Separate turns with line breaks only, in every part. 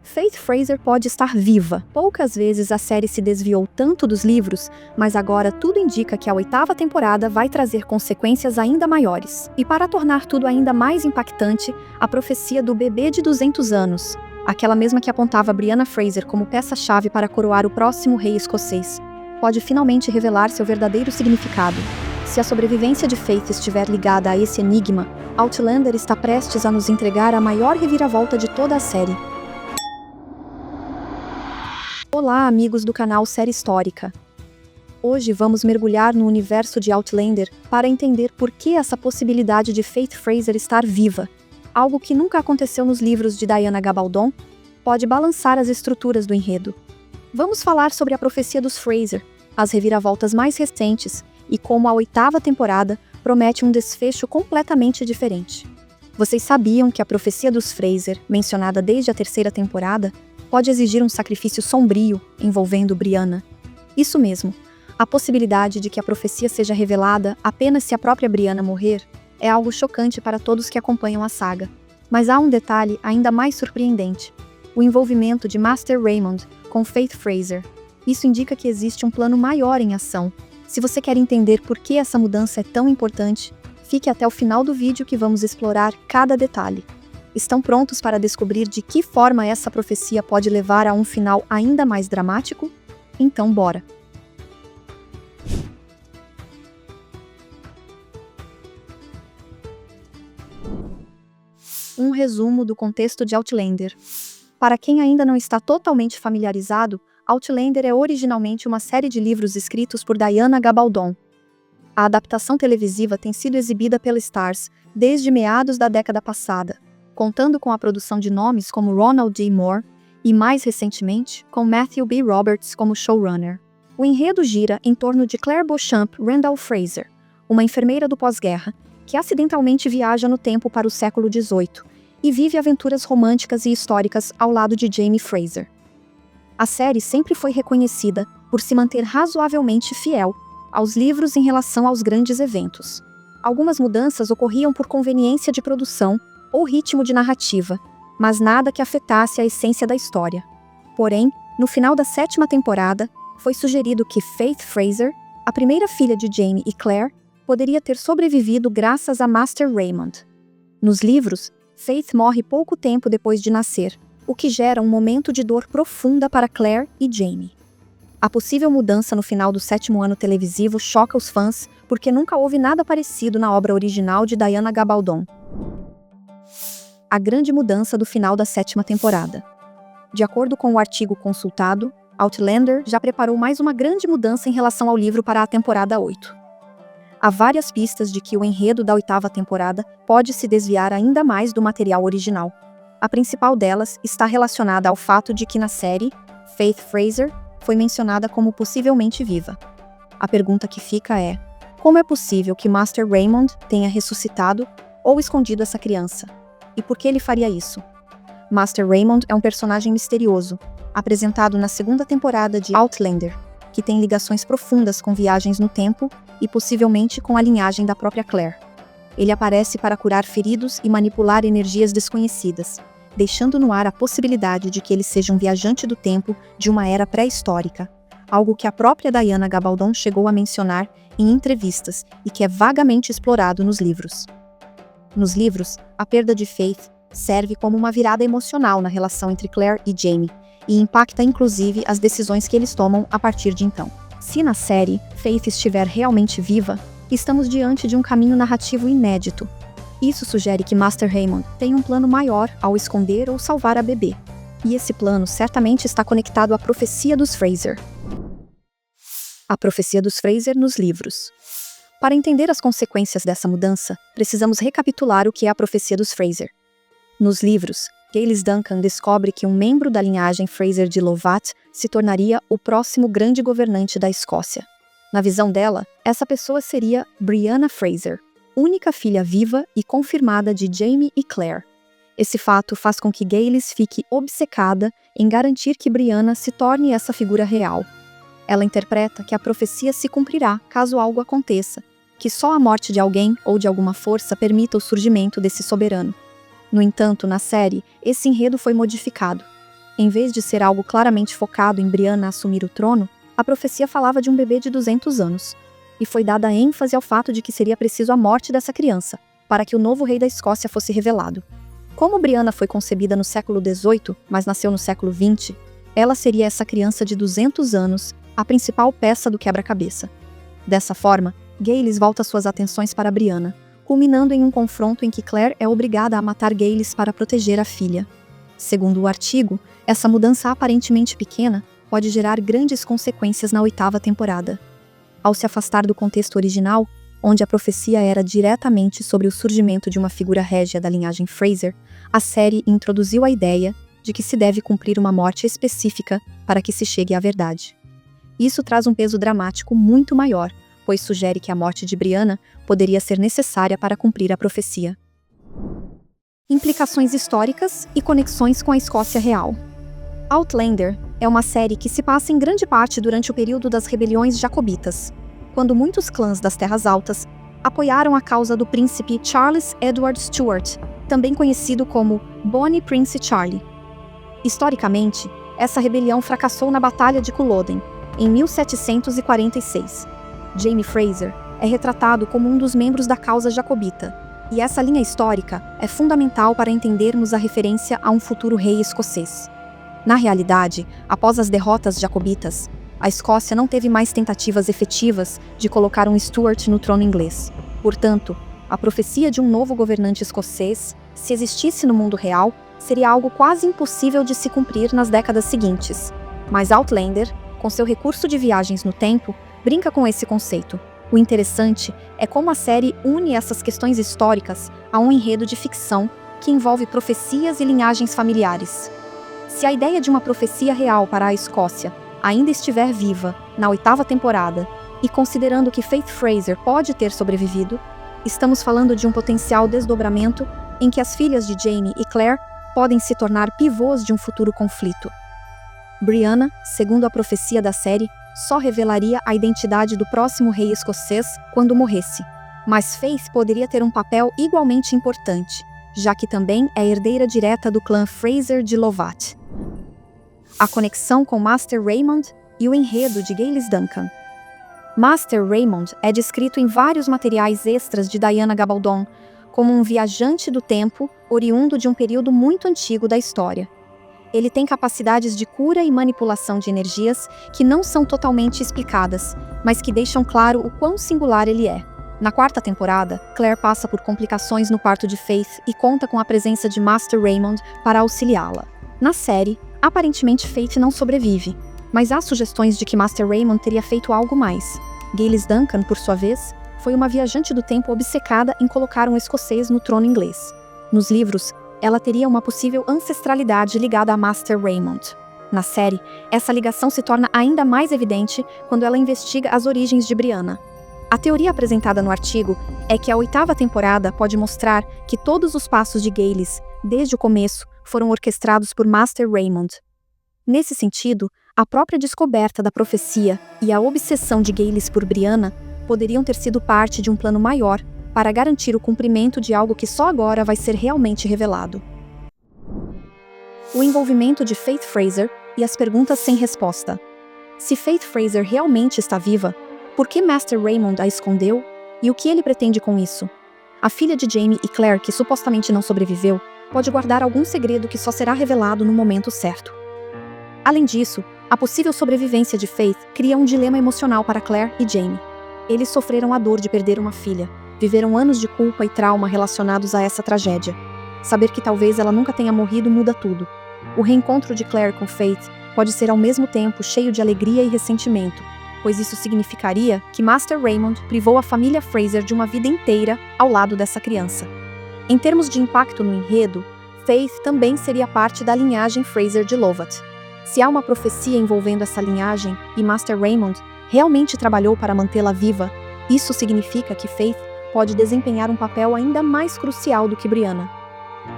Faith Fraser pode estar viva. Poucas vezes a série se desviou tanto dos livros, mas agora tudo indica que a 8ª temporada vai trazer consequências ainda maiores. E para tornar tudo ainda mais impactante, a profecia do bebê de 200 anos, aquela mesma que apontava Brianna Fraser como peça-chave para coroar o próximo rei escocês, pode finalmente revelar seu verdadeiro significado. Se a sobrevivência de Faith estiver ligada a esse enigma, Outlander está prestes a nos entregar a maior reviravolta de toda a série. Olá, amigos do canal Série Histórica. Hoje vamos mergulhar no universo de Outlander para entender por que essa possibilidade de Faith Fraser estar viva, algo que nunca aconteceu nos livros de Diana Gabaldon, pode balançar as estruturas do enredo. Vamos falar sobre a profecia dos Fraser, as reviravoltas mais recentes e como a 8ª temporada promete um desfecho completamente diferente. Vocês sabiam que a profecia dos Fraser, mencionada desde a 3ª temporada, pode exigir um sacrifício sombrio envolvendo Brianna? Isso mesmo, a possibilidade de que a profecia seja revelada apenas se a própria Brianna morrer é algo chocante para todos que acompanham a saga. Mas há um detalhe ainda mais surpreendente: o envolvimento de Master Raymond com Faith Fraser. Isso indica que existe um plano maior em ação. Se você quer entender por que essa mudança é tão importante, fique até o final do vídeo que vamos explorar cada detalhe. Estão prontos para descobrir de que forma essa profecia pode levar a um final ainda mais dramático? Então bora! Um resumo do contexto de Outlander. Para quem ainda não está totalmente familiarizado, Outlander é originalmente uma série de livros escritos por Diana Gabaldon. A adaptação televisiva tem sido exibida pela Starz desde meados da década passada, contando com a produção de nomes como Ronald D. Moore e, mais recentemente, com Matthew B. Roberts como showrunner. O enredo gira em torno de Claire Beauchamp Randall Fraser, uma enfermeira do pós-guerra, que acidentalmente viaja no tempo para o século XVIII e vive aventuras românticas e históricas ao lado de Jaime Fraser. A série sempre foi reconhecida por se manter razoavelmente fiel aos livros em relação aos grandes eventos. Algumas mudanças ocorriam por conveniência de produção ou ritmo de narrativa, mas nada que afetasse a essência da história. Porém, no final da 7ª temporada, foi sugerido que Faith Fraser, a primeira filha de Jaime e Claire, poderia ter sobrevivido graças a Master Raymond. Nos livros, Faith morre pouco tempo depois de nascer, o que gera um momento de dor profunda para Claire e Jaime. A possível mudança no final do 7º ano televisivo choca os fãs, porque nunca houve nada parecido na obra original de Diana Gabaldon. A grande mudança do final da 7ª temporada. De acordo com o artigo consultado, Outlander já preparou mais uma grande mudança em relação ao livro para a temporada 8. Há várias pistas de que o enredo da 8ª temporada pode se desviar ainda mais do material original. A principal delas está relacionada ao fato de que na série, Faith Fraser foi mencionada como possivelmente viva. A pergunta que fica é: como é possível que Master Raymond tenha ressuscitado ou escondido essa criança? E por que ele faria isso? Master Raymond é um personagem misterioso, apresentado na 2ª temporada de Outlander, que tem ligações profundas com viagens no tempo e possivelmente com a linhagem da própria Claire. Ele aparece para curar feridos e manipular energias desconhecidas, deixando no ar a possibilidade de que ele seja um viajante do tempo de uma era pré-histórica, algo que a própria Diana Gabaldon chegou a mencionar em entrevistas e que é vagamente explorado nos livros. Nos livros, a perda de Faith serve como uma virada emocional na relação entre Claire e Jaime, e impacta inclusive as decisões que eles tomam a partir de então. Se na série, Faith estiver realmente viva, estamos diante de um caminho narrativo inédito. Isso sugere que Master Raymond tem um plano maior ao esconder ou salvar a bebê. E esse plano certamente está conectado à profecia dos Fraser. A profecia dos Fraser nos livros. Para entender as consequências dessa mudança, precisamos recapitular o que é a profecia dos Fraser. Nos livros, Gales Duncan descobre que um membro da linhagem Fraser de Lovat se tornaria o próximo grande governante da Escócia. Na visão dela, essa pessoa seria Brianna Fraser, única filha viva e confirmada de Jaime e Claire. Esse fato faz com que Gales fique obcecada em garantir que Brianna se torne essa figura real. Ela interpreta que a profecia se cumprirá caso algo aconteça, que só a morte de alguém ou de alguma força permita o surgimento desse soberano. No entanto, na série, esse enredo foi modificado. Em vez de ser algo claramente focado em Brianna assumir o trono, a profecia falava de um bebê de 200 anos. E foi dada ênfase ao fato de que seria preciso a morte dessa criança, para que o novo rei da Escócia fosse revelado. Como Brianna foi concebida no século XVIII, mas nasceu no século XX, ela seria essa criança de 200 anos, a principal peça do quebra-cabeça. Dessa forma, Gales volta suas atenções para Brianna, culminando em um confronto em que Claire é obrigada a matar Gales para proteger a filha. Segundo o artigo, essa mudança aparentemente pequena pode gerar grandes consequências na 8ª temporada. Ao se afastar do contexto original, onde a profecia era diretamente sobre o surgimento de uma figura régia da linhagem Fraser, a série introduziu a ideia de que se deve cumprir uma morte específica para que se chegue à verdade. Isso traz um peso dramático muito maior, pois sugere que a morte de Brianna poderia ser necessária para cumprir a profecia. Implicações históricas e conexões com a Escócia Real. Outlander é uma série que se passa em grande parte durante o período das rebeliões jacobitas, quando muitos clãs das Terras Altas apoiaram a causa do príncipe Charles Edward Stuart, também conhecido como Bonnie Prince Charlie. Historicamente, essa rebelião fracassou na Batalha de Culloden, em 1746. Jaime Fraser é retratado como um dos membros da causa jacobita, e essa linha histórica é fundamental para entendermos a referência a um futuro rei escocês. Na realidade, após as derrotas jacobitas, a Escócia não teve mais tentativas efetivas de colocar um Stuart no trono inglês. Portanto, a profecia de um novo governante escocês, se existisse no mundo real, seria algo quase impossível de se cumprir nas décadas seguintes. Mas Outlander, com seu recurso de viagens no tempo, brinca com esse conceito. O interessante é como a série une essas questões históricas a um enredo de ficção que envolve profecias e linhagens familiares. Se a ideia de uma profecia real para a Escócia ainda estiver viva na 8ª temporada, e considerando que Faith Fraser pode ter sobrevivido, estamos falando de um potencial desdobramento em que as filhas de Jaime e Claire podem se tornar pivôs de um futuro conflito. Brianna, segundo a profecia da série, só revelaria a identidade do próximo rei escocês quando morresse. Mas Faith poderia ter um papel igualmente importante, já que também é herdeira direta do clã Fraser de Lovat. A conexão com Master Raymond e o enredo de Gales Duncan. Master Raymond é descrito em vários materiais extras de Diana Gabaldon como um viajante do tempo oriundo de um período muito antigo da história. Ele tem capacidades de cura e manipulação de energias que não são totalmente explicadas, mas que deixam claro o quão singular ele é. Na 4ª temporada, Claire passa por complicações no parto de Faith e conta com a presença de Master Raymond para auxiliá-la. Na série, aparentemente Faith não sobrevive, mas há sugestões de que Master Raymond teria feito algo mais. Gales Duncan, por sua vez, foi uma viajante do tempo obcecada em colocar um escocês no trono inglês. Nos livros, ela teria uma possível ancestralidade ligada a Master Raymond. Na série, essa ligação se torna ainda mais evidente quando ela investiga as origens de Brianna. A teoria apresentada no artigo é que a 8ª temporada pode mostrar que todos os passos de Gales, desde o começo, foram orquestrados por Master Raymond. Nesse sentido, a própria descoberta da profecia e a obsessão de Gales por Brianna poderiam ter sido parte de um plano maior para garantir o cumprimento de algo que só agora vai ser realmente revelado. O envolvimento de Faith Fraser e as perguntas sem resposta. Se Faith Fraser realmente está viva, por que Master Raymond a escondeu e o que ele pretende com isso? A filha de Jaime e Claire, que supostamente não sobreviveu, pode guardar algum segredo que só será revelado no momento certo. Além disso, a possível sobrevivência de Faith cria um dilema emocional para Claire e Jaime. Eles sofreram a dor de perder uma filha, viveram anos de culpa e trauma relacionados a essa tragédia. Saber que talvez ela nunca tenha morrido muda tudo. O reencontro de Claire com Faith pode ser ao mesmo tempo cheio de alegria e ressentimento, pois isso significaria que Master Raymond privou a família Fraser de uma vida inteira ao lado dessa criança. Em termos de impacto no enredo, Faith também seria parte da linhagem Fraser de Lovat. Se há uma profecia envolvendo essa linhagem e Master Raymond realmente trabalhou para mantê-la viva, isso significa que Faith pode desempenhar um papel ainda mais crucial do que Brianna.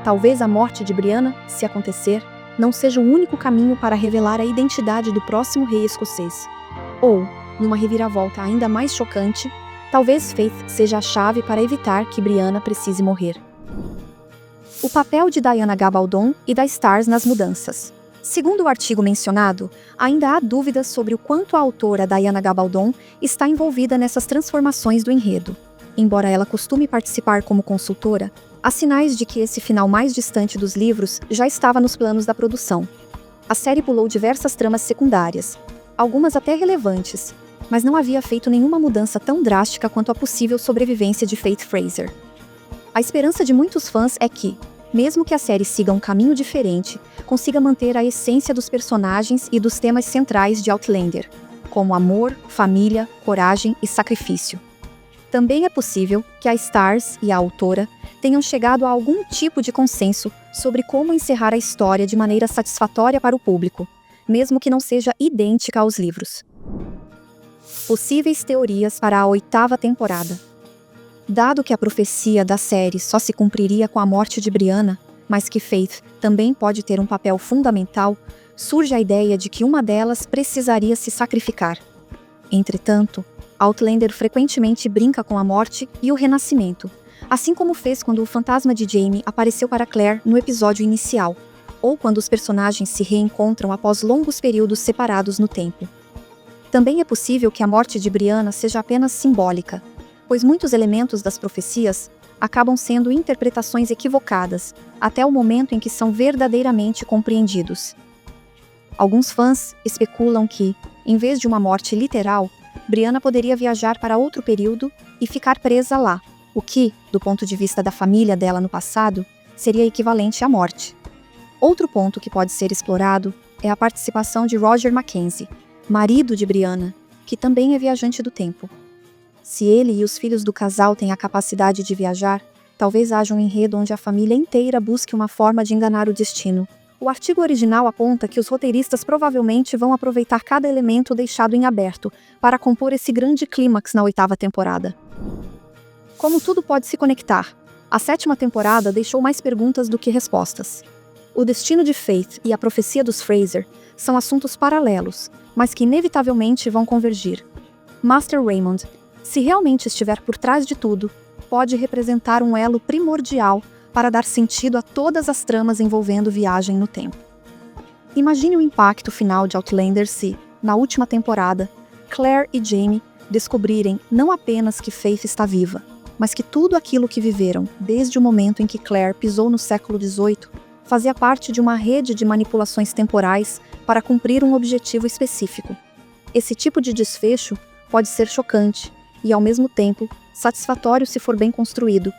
Talvez a morte de Brianna, se acontecer, não seja o único caminho para revelar a identidade do próximo rei escocês. Ou, numa reviravolta ainda mais chocante, talvez Faith seja a chave para evitar que Brianna precise morrer. O papel de Diana Gabaldon e da Starz nas mudanças. Segundo o artigo mencionado, ainda há dúvidas sobre o quanto a autora Diana Gabaldon está envolvida nessas transformações do enredo. Embora ela costume participar como consultora, há sinais de que esse final mais distante dos livros já estava nos planos da produção. A série pulou diversas tramas secundárias, algumas até relevantes, mas não havia feito nenhuma mudança tão drástica quanto a possível sobrevivência de Faith Fraser. A esperança de muitos fãs é que, mesmo que a série siga um caminho diferente, consiga manter a essência dos personagens e dos temas centrais de Outlander, como amor, família, coragem e sacrifício. Também é possível que a Starz e a autora tenham chegado a algum tipo de consenso sobre como encerrar a história de maneira satisfatória para o público, mesmo que não seja idêntica aos livros. Possíveis teorias para a 8ª temporada. Dado que a profecia da série só se cumpriria com a morte de Brianna, mas que Faith também pode ter um papel fundamental, surge a ideia de que uma delas precisaria se sacrificar. Entretanto, Outlander frequentemente brinca com a morte e o renascimento, assim como fez quando o fantasma de Jaime apareceu para Claire no episódio inicial, ou quando os personagens se reencontram após longos períodos separados no tempo. Também é possível que a morte de Brianna seja apenas simbólica, pois muitos elementos das profecias acabam sendo interpretações equivocadas, até o momento em que são verdadeiramente compreendidos. Alguns fãs especulam que, em vez de uma morte literal, Brianna poderia viajar para outro período e ficar presa lá, o que, do ponto de vista da família dela no passado, seria equivalente à morte. Outro ponto que pode ser explorado é a participação de Roger Mackenzie, marido de Brianna, que também é viajante do tempo. Se ele e os filhos do casal têm a capacidade de viajar, talvez haja um enredo onde a família inteira busque uma forma de enganar o destino. O artigo original aponta que os roteiristas provavelmente vão aproveitar cada elemento deixado em aberto para compor esse grande clímax na 8ª temporada. Como tudo pode se conectar, a 7ª temporada deixou mais perguntas do que respostas. O destino de Faith e a profecia dos Fraser são assuntos paralelos, mas que inevitavelmente vão convergir. Master Raymond, se realmente estiver por trás de tudo, pode representar um elo primordial para dar sentido a todas as tramas envolvendo viagem no tempo. Imagine o impacto final de Outlander se, na última temporada, Claire e Jaime descobrirem não apenas que Faith está viva, mas que tudo aquilo que viveram, desde o momento em que Claire pisou no século XVIII, fazia parte de uma rede de manipulações temporais para cumprir um objetivo específico. Esse tipo de desfecho pode ser chocante e, ao mesmo tempo, satisfatório se for bem construído,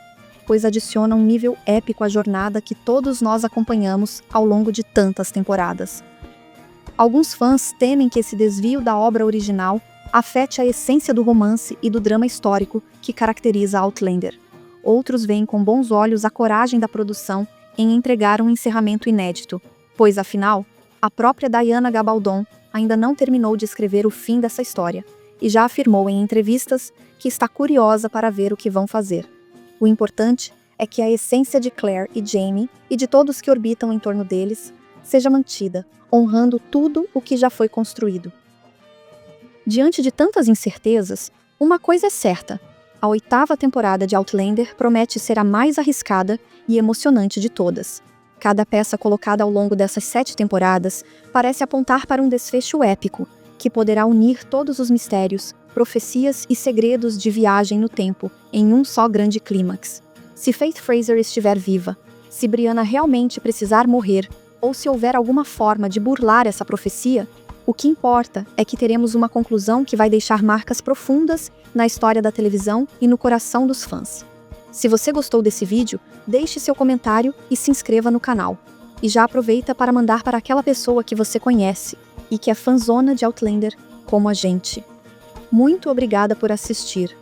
pois adiciona um nível épico à jornada que todos nós acompanhamos ao longo de tantas temporadas. Alguns fãs temem que esse desvio da obra original afete a essência do romance e do drama histórico que caracteriza Outlander. Outros veem com bons olhos a coragem da produção em entregar um encerramento inédito, pois, afinal, a própria Diana Gabaldon ainda não terminou de escrever o fim dessa história, e já afirmou em entrevistas que está curiosa para ver o que vão fazer. O importante é que a essência de Claire e Jaime, e de todos que orbitam em torno deles, seja mantida, honrando tudo o que já foi construído. Diante de tantas incertezas, uma coisa é certa: a 8ª temporada de Outlander promete ser a mais arriscada e emocionante de todas. Cada peça colocada ao longo dessas 7 temporadas parece apontar para um desfecho épico, que poderá unir todos os mistérios, profecias e segredos de viagem no tempo em um só grande clímax. Se Faith Fraser estiver viva, se Brianna realmente precisar morrer, ou se houver alguma forma de burlar essa profecia, o que importa é que teremos uma conclusão que vai deixar marcas profundas na história da televisão e no coração dos fãs. Se você gostou desse vídeo, deixe seu comentário e se inscreva no canal. E já aproveita para mandar para aquela pessoa que você conhece e que é fãzona de Outlander como a gente. Muito obrigada por assistir.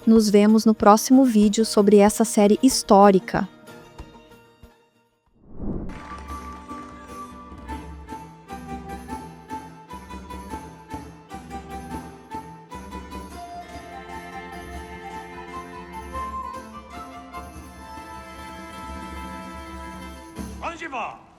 Nos vemos no próximo vídeo sobre essa série histórica.
Onde vai?